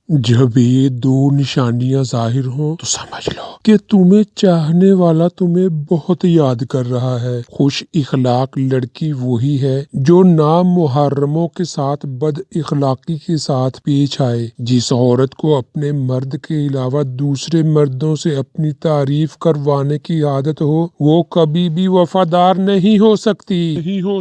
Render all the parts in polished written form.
جب یہ دو نشانیاں ظاہر ہوں تو سمجھ لو کہ تمہیں چاہنے والا تمہیں بہت یاد کر رہا ہے۔ خوش اخلاق لڑکی وہی ہے جو نامحرموں کے ساتھ بد اخلاقی کے ساتھ پیش آئے۔ جس عورت کو اپنے مرد کے علاوہ دوسرے مردوں سے اپنی تعریف کروانے کی عادت ہو وہ کبھی بھی وفادار نہیں ہو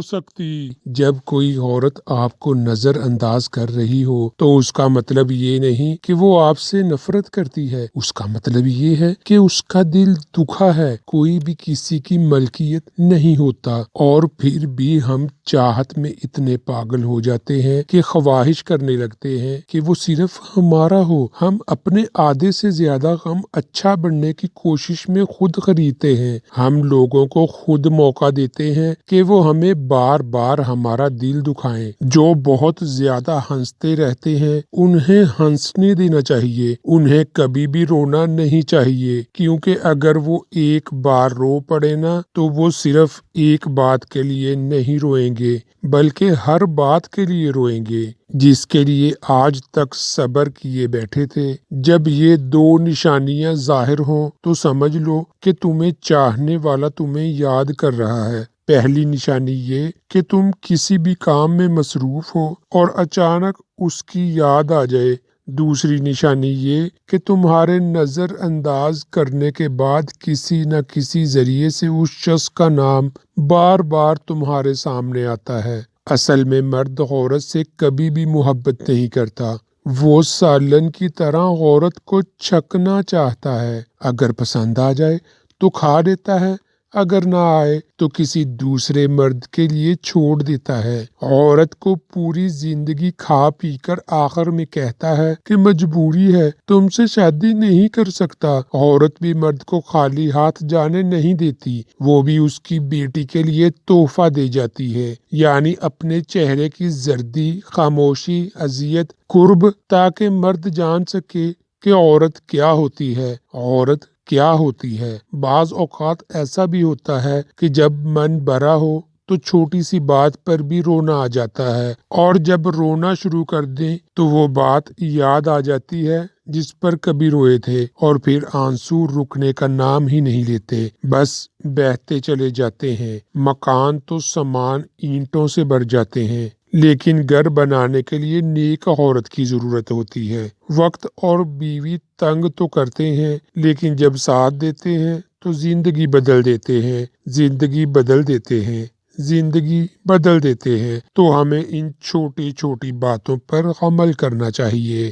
سکتی۔ جب کوئی عورت آپ کو نظر انداز کر رہی ہو تو اس کا مطلب یہ نہیں کہ وہ آپ سے نفرت کرتی ہے، اس کا مطلب یہ ہے کہ اس کا دل دکھا ہے۔ کوئی بھی کسی کی ملکیت نہیں ہوتا، اور پھر بھی ہم چاہت میں اتنے پاگل ہو جاتے ہیں کہ خواہش کرنے لگتے ہیں کہ وہ صرف ہمارا ہو۔ ہم اپنے آدھے سے زیادہ غم اچھا بننے کی کوشش میں خود خریدتے ہیں۔ ہم لوگوں کو خود موقع دیتے ہیں کہ وہ ہمیں بار بار ہمارا دل دکھائیں۔ جو بہت زیادہ ہنستے رہتے ہیں انہیں ہنسنے دینا چاہیے، انہیں کبھی بھی رونا نہیں چاہیے، کیونکہ اگر وہ ایک بار رو پڑے نا تو وہ صرف ایک بات کے لیے نہیں روئیں گے بلکہ ہر بات کے لیے روئیں گے جس کے لیے آج تک صبر کیے بیٹھے تھے۔ جب یہ دو نشانیاں ظاہر ہوں تو سمجھ لو کہ تمہیں چاہنے والا تمہیں یاد کر رہا ہے۔ پہلی نشانی یہ کہ تم کسی بھی کام میں مصروف ہو اور اچانک اس کی یاد آ جائے۔ دوسری نشانی یہ کہ تمہارے نظر انداز کرنے کے بعد کسی نہ کسی ذریعے سے اس شخص کا نام بار بار تمہارے سامنے آتا ہے۔ اصل میں مرد عورت سے کبھی بھی محبت نہیں کرتا، وہ سالن کی طرح عورت کو چھکنا چاہتا ہے۔ اگر پسند آ جائے تو کھا لیتا ہے، اگر نہ آئے تو کسی دوسرے مرد کے لیے چھوڑ دیتا ہے۔ عورت کو پوری زندگی کھا پی کر آخر میں کہتا ہے کہ مجبوری ہے، تم سے شادی نہیں کر سکتا۔ عورت بھی مرد کو خالی ہاتھ جانے نہیں دیتی، وہ بھی اس کی بیٹی کے لیے تحفہ دے جاتی ہے، یعنی اپنے چہرے کی زردی، خاموشی، اذیت، قرب، تاکہ مرد جان سکے کہ عورت کیا ہوتی ہے۔ عورت کیا ہوتی ہے؟ بعض اوقات ایسا بھی ہوتا ہے کہ جب من بھرا ہو تو چھوٹی سی بات پر بھی رونا آ جاتا ہے، اور جب رونا شروع کر دیں تو وہ بات یاد آ جاتی ہے جس پر کبھی روئے تھے، اور پھر آنسو رکنے کا نام ہی نہیں لیتے، بس بہتے چلے جاتے ہیں۔ مکان تو سامان اینٹوں سے بھر جاتے ہیں، لیکن گھر بنانے کے لیے نیک عورت کی ضرورت ہوتی ہے۔ وقت اور بیوی تنگ تو کرتے ہیں، لیکن جب ساتھ دیتے ہیں تو زندگی بدل دیتے ہیں۔ تو ہمیں ان چھوٹی چھوٹی باتوں پر عمل کرنا چاہیے۔